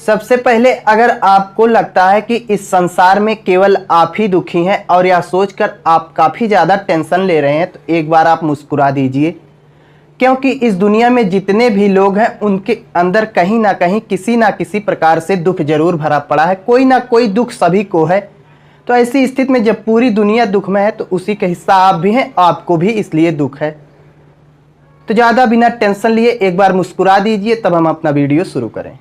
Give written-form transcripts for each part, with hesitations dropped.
सबसे पहले अगर आपको लगता है कि इस संसार में केवल आप ही दुखी हैं और यह सोचकर आप काफ़ी ज़्यादा टेंशन ले रहे हैं, तो एक बार आप मुस्कुरा दीजिए, क्योंकि इस दुनिया में जितने भी लोग हैं उनके अंदर कहीं ना कहीं किसी ना किसी प्रकार से दुख जरूर भरा पड़ा है। कोई ना कोई दुख सभी को है। तो ऐसी स्थिति में जब पूरी दुनिया दुख में है तो उसी का हिस्सा आप भी हैं, आपको भी इसलिए दुख है। तो ज़्यादा बिना टेंशन लिए एक बार मुस्कुरा दीजिए, तब हम अपना वीडियो शुरू करें।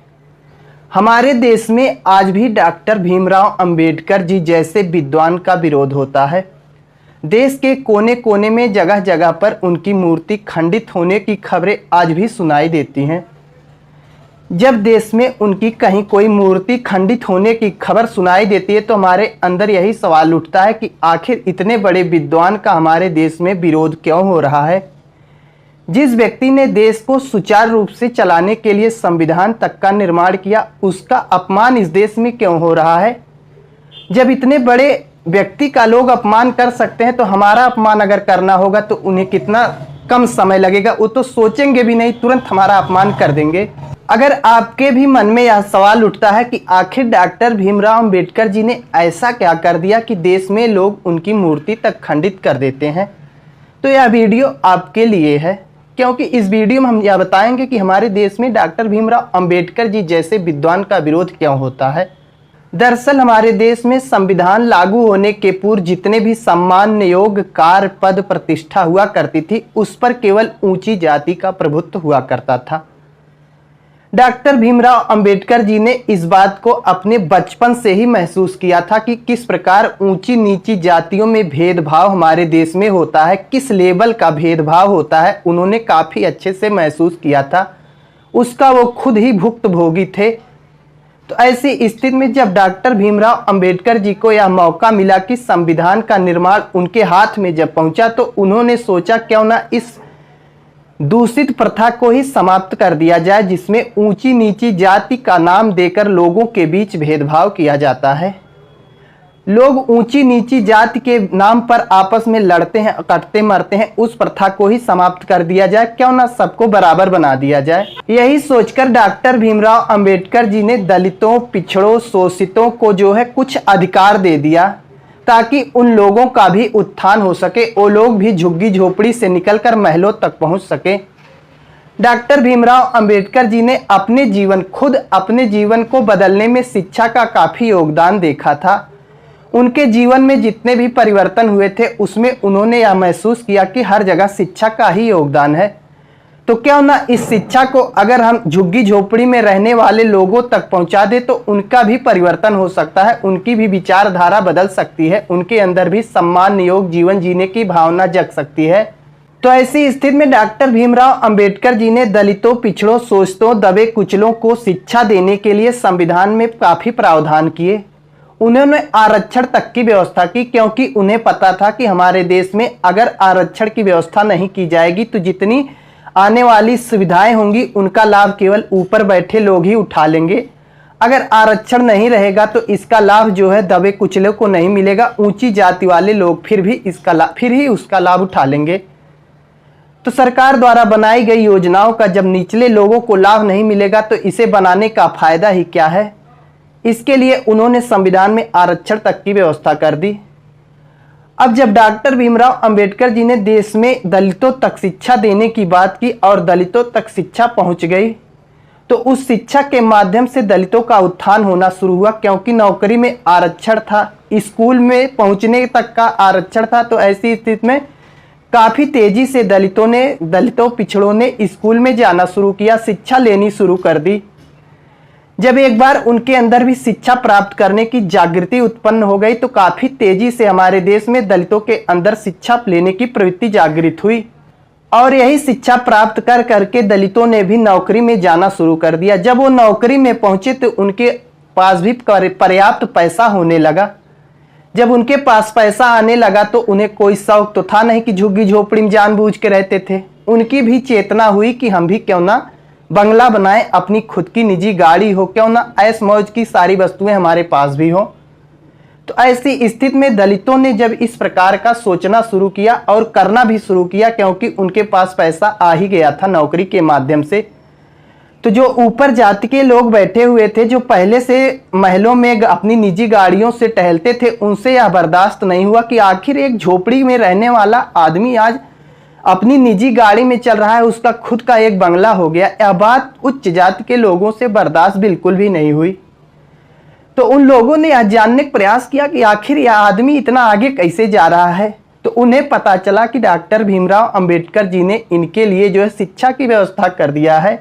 हमारे देश में आज भी डॉक्टर भीमराव अंबेडकर जी जैसे विद्वान का विरोध होता है। देश के कोने कोने में जगह जगह पर उनकी मूर्ति खंडित होने की खबरें आज भी सुनाई देती हैं। जब देश में उनकी कहीं कोई मूर्ति खंडित होने की खबर सुनाई देती है तो हमारे अंदर यही सवाल उठता है कि आखिर इतने बड़े विद्वान का हमारे देश में विरोध क्यों हो रहा है। जिस व्यक्ति ने देश को सुचारू रूप से चलाने के लिए संविधान तक का निर्माण किया, उसका अपमान इस देश में क्यों हो रहा है। जब इतने बड़े व्यक्ति का लोग अपमान कर सकते हैं तो हमारा अपमान अगर करना होगा तो उन्हें कितना कम समय लगेगा। वो तो सोचेंगे भी नहीं, तुरंत हमारा अपमान कर देंगे। अगर आपके भी मन में यह सवाल उठता है कि आखिर डॉक्टर भीमराव अंबेडकर जी ने ऐसा क्या कर दिया कि देश में लोग उनकी मूर्ति तक खंडित कर देते हैं, तो यह वीडियो आपके लिए है। क्योंकि इस वीडियो में हम यह बताएंगे कि हमारे देश में डॉक्टर भीमराव अंबेडकर जी जैसे विद्वान का विरोध क्यों होता है। दरअसल हमारे देश में संविधान लागू होने के पूर्व जितने भी सम्मान योग्य कार्य पद प्रतिष्ठा हुआ करती थी, उस पर केवल ऊंची जाति का प्रभुत्व हुआ करता था। डॉक्टर भीमराव अंबेडकर जी ने इस बात को अपने बचपन से ही महसूस किया था कि किस प्रकार ऊंची नीची जातियों में भेदभाव हमारे देश में होता है, किस लेवल का भेदभाव होता है, उन्होंने काफ़ी अच्छे से महसूस किया था। उसका वो खुद ही भुक्तभोगी थे। तो ऐसी स्थिति में जब डॉक्टर भीमराव अंबेडकर जी को यह मौका मिला कि संविधान का निर्माण उनके हाथ में जब पहुंचा, तो उन्होंने सोचा क्यों ना इस दूषित प्रथा को ही समाप्त कर दिया जाए, जिसमें ऊंची नीची जाति का नाम देकर लोगों के बीच भेदभाव किया जाता है। लोग ऊंची नीची जाति के नाम पर आपस में लड़ते हैं, कटते मरते हैं। उस प्रथा को ही समाप्त कर दिया जाए, क्यों ना सबको बराबर बना दिया जाए। यही सोचकर डॉक्टर भीमराव अंबेडकर जी ने दलितों, पिछड़ों, शोषितों को जो है कुछ अधिकार दे दिया, ताकि उन लोगों का भी उत्थान हो सके, वो लोग भी झुग्गी झोपड़ी से निकलकर महलों तक पहुंच सके। डॉक्टर भीमराव अंबेडकर जी ने अपने जीवन को बदलने में शिक्षा का काफ़ी योगदान देखा था। उनके जीवन में जितने भी परिवर्तन हुए थे उसमें उन्होंने यह महसूस किया कि हर जगह शिक्षा का ही योगदान है। तो क्यों ना इस शिक्षा को अगर हम झुग्गी झोपड़ी में रहने वाले लोगों तक पहुंचा दे तो उनका भी परिवर्तन हो सकता है, उनकी भी विचारधारा बदल सकती है, उनके अंदर भी सम्मान योग जीवन जीने की भावना जग सकती है। तो ऐसी स्थिति में डॉक्टर भीमराव अंबेडकर जी ने दलितों, पिछड़ों, शोषितों, दबे कुचलों को शिक्षा देने के लिए संविधान में काफ़ी प्रावधान किए। उन्होंने आरक्षण तक की व्यवस्था की, क्योंकि उन्हें पता था कि हमारे देश में अगर आरक्षण की व्यवस्था नहीं की जाएगी तो जितनी आने वाली सुविधाएं होंगी उनका लाभ केवल ऊपर बैठे लोग ही उठा लेंगे। अगर आरक्षण नहीं रहेगा तो इसका लाभ जो है दबे कुचले को नहीं मिलेगा, ऊंची जाति वाले लोग फिर ही उसका लाभ उठा लेंगे। तो सरकार द्वारा बनाई गई योजनाओं का जब निचले लोगों को लाभ नहीं मिलेगा तो इसे बनाने का फायदा ही क्या है। इसके लिए उन्होंने संविधान में आरक्षण तक की व्यवस्था कर दी। अब जब डॉक्टर भीमराव अंबेडकर जी ने देश में दलितों तक शिक्षा देने की बात की और दलितों तक शिक्षा पहुंच गई, तो उस शिक्षा के माध्यम से दलितों का उत्थान होना शुरू हुआ, क्योंकि नौकरी में आरक्षण था, स्कूल में पहुंचने तक का आरक्षण था। तो ऐसी स्थिति में काफ़ी तेजी से दलितों पिछड़ों ने स्कूल में जाना शुरू किया, शिक्षा लेनी शुरू कर दी। जब एक बार उनके अंदर भी शिक्षा प्राप्त करने की जागृति उत्पन्न हो गई तो काफ़ी तेजी से हमारे देश में दलितों के अंदर शिक्षा लेने की प्रवृत्ति जागृत हुई, और यही शिक्षा प्राप्त कर करके दलितों ने भी नौकरी में जाना शुरू कर दिया। जब वो नौकरी में पहुंचे तो उनके पास भी पर्याप्त पैसा होने लगा। जब उनके पास पैसा आने लगा तो उन्हें कोई शौक तो था नहीं कि झुग्गी झोपड़ी में जानबूझ के रहते थे। उनकी भी चेतना हुई कि हम भी क्यों ना बंगला बनाएं, अपनी खुद की निजी गाड़ी हो, क्यों ना ऐश मौज की सारी वस्तुएं हमारे पास भी हो। तो ऐसी स्थिति में दलितों ने जब इस प्रकार का सोचना शुरू किया और करना भी शुरू किया, क्योंकि उनके पास पैसा आ ही गया था नौकरी के माध्यम से, तो जो ऊपर जाति के लोग बैठे हुए थे, जो पहले से महलों में अपनी निजी गाड़ियों से टहलते थे, उनसे यह बर्दाश्त नहीं हुआ कि आखिर एक झोपड़ी में रहने वाला आदमी आज अपनी निजी गाड़ी में चल रहा है, उसका खुद का एक बंगला हो गया। यह बात उच्च जाति के लोगों से बर्दाश्त बिल्कुल भी नहीं हुई। तो उन लोगों ने यह जानने का प्रयास किया कि आखिर यह आदमी इतना आगे कैसे जा रहा है। तो उन्हें पता चला कि डॉक्टर भीमराव अंबेडकर जी ने इनके लिए जो है शिक्षा की व्यवस्था कर दिया है।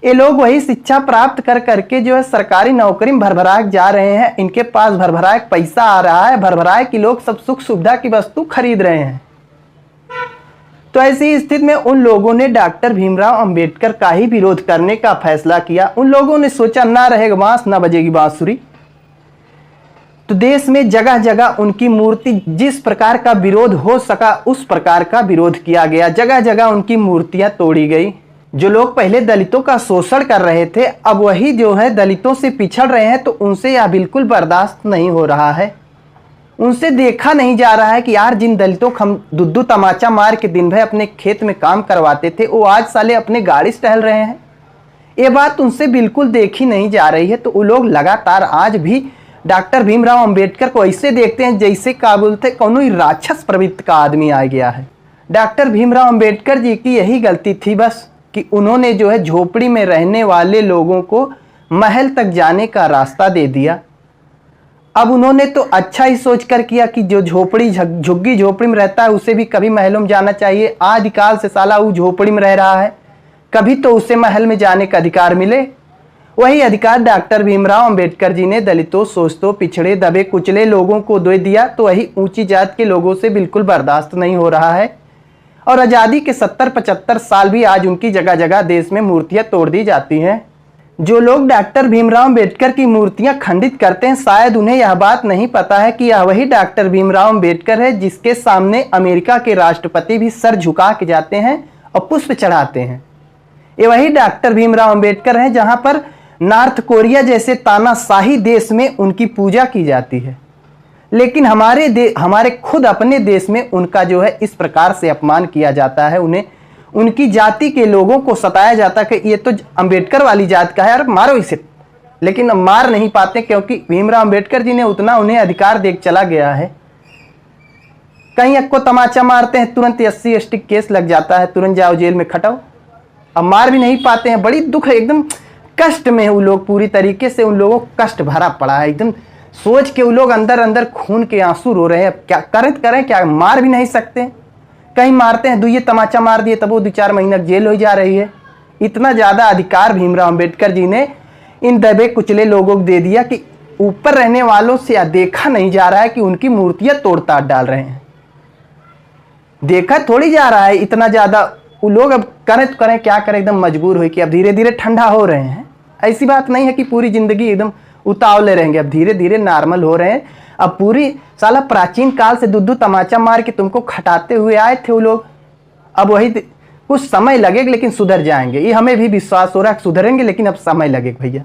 ये लोग वही शिक्षा प्राप्त कर करके जो है सरकारी नौकरी में भरभराए जा रहे हैं। इनके पास भरभराए पैसा आ रहा है, भरभराए कि लोग सब सुख सुविधा की वस्तु खरीद रहे हैं। तो ऐसी स्थिति में उन लोगों ने डॉक्टर भीमराव अंबेडकर का ही विरोध करने का फैसला किया। उन लोगों ने सोचा ना रहेगा बांस ना बजेगी बांसुरी। तो देश में जगह जगह उनकी मूर्ति, जिस प्रकार का विरोध हो सका उस प्रकार का विरोध किया गया। जगह जगह उनकी मूर्तियां तोड़ी गई। जो लोग पहले दलितों का शोषण कर रहे थे, अब वही जो है दलितों से पिछड़ रहे हैं, तो उनसे यह बिल्कुल बर्दाश्त नहीं हो रहा है। उनसे देखा नहीं जा रहा है कि यार जिन दलितों को हम दुद्दू तमाचा मार के दिन भर अपने खेत में काम करवाते थे, वो आज साले अपने गाड़ी से टहल रहे हैं। ये बात उनसे बिल्कुल देखी नहीं जा रही है। तो वो लोग लगातार आज भी डॉक्टर भीमराव अंबेडकर को ऐसे देखते हैं जैसे काबुल थे कौनो ही राक्षस प्रवृत्ति का आदमी आ गया है। डॉक्टर भीमराव अंबेडकर जी की यही गलती थी बस कि उन्होंने जो है झोपड़ी में रहने वाले लोगों को महल तक जाने का रास्ता दे दिया। अब उन्होंने तो अच्छा ही सोचकर किया कि जो झोपड़ी झुग्गी झोपड़ी में रहता है उसे भी कभी महलों में जाना चाहिए। आदिकाल से साला वो झोपड़ी में रह रहा है, कभी तो उसे महल में जाने का अधिकार मिले। वही अधिकार डॉक्टर भीमराव अंबेडकर जी ने दलितों, शोषितों, पिछड़े, दबे कुचले लोगों को दे दिया। तो वही ऊंची जात के लोगों से बिल्कुल बर्दाश्त नहीं हो रहा है। और आज़ादी के 70-75 साल भी आज उनकी जगह जगह देश में मूर्तियां तोड़ दी जाती हैं। जो लोग डॉक्टर भीमराव अंबेडकर की मूर्तियां खंडित करते हैं, शायद उन्हें यह बात नहीं पता है कि यह वही डॉक्टर भीमराव अंबेडकर है जिसके सामने अमेरिका के राष्ट्रपति भी सर झुका के जाते हैं और पुष्प चढ़ाते हैं। ये वही डॉक्टर भीमराव अंबेडकर है जहां पर नॉर्थ कोरिया जैसे तानाशाही देश में उनकी पूजा की जाती है। लेकिन हमारे खुद अपने देश में उनका जो है इस प्रकार से अपमान किया जाता है। उन्हें उनकी जाति के लोगों को सताया जाता है कि ये तो अंबेडकर वाली जात का है, यार मारो इसे। लेकिन मार नहीं पाते क्योंकि भीमराव अंबेडकर जी ने उतना उन्हें अधिकार देख चला गया है। कहीं अक्को तमाचा मारते हैं, तुरंत SC ST केस लग जाता है, तुरंत जाओ जेल में खटाओ। अब मार भी नहीं पाते हैं, बड़ी दुख है, एकदम कष्ट में है वो लोग। पूरी तरीके से उन लोगों को कष्ट भरा पड़ा है। एकदम सोच के वो लोग अंदर अंदर खून के आंसू रो रहे हैं। क्या करें क्या, मार भी नहीं सकते। कहीं मारते हैं, दुइये तमाचा मार दिए तब वो 2-4 महीने जेल हो जा रही है। इतना ज़्यादा अधिकार भीमराव अंबेडकर जी ने इन दबे कुचले लोगों को दे दिया कि ऊपर रहने वालों से देखा नहीं जा रहा है कि उनकी मूर्तियां तोड़ ताड़ डाल रहे हैं। देखा थोड़ी जा रहा है इतना ज़्यादा। वो लोग अब करें तो करें क्या करें, एकदम मजबूर हुए कि अब धीरे धीरे ठंडा हो रहे हैं। ऐसी बात नहीं है कि पूरी जिंदगी एकदम उतावले रहेंगे, अब धीरे धीरे नॉर्मल हो रहे हैं। अब पूरी साला प्राचीन काल से दुद्दू तमाचा मार के तुमको खटाते हुए आए थे वो लोग। अब वही कुछ समय लगेगा लेकिन सुधर जाएंगे। ये हमें भी विश्वास हो रहा है सुधरेंगे, लेकिन अब समय लगेगा भैया।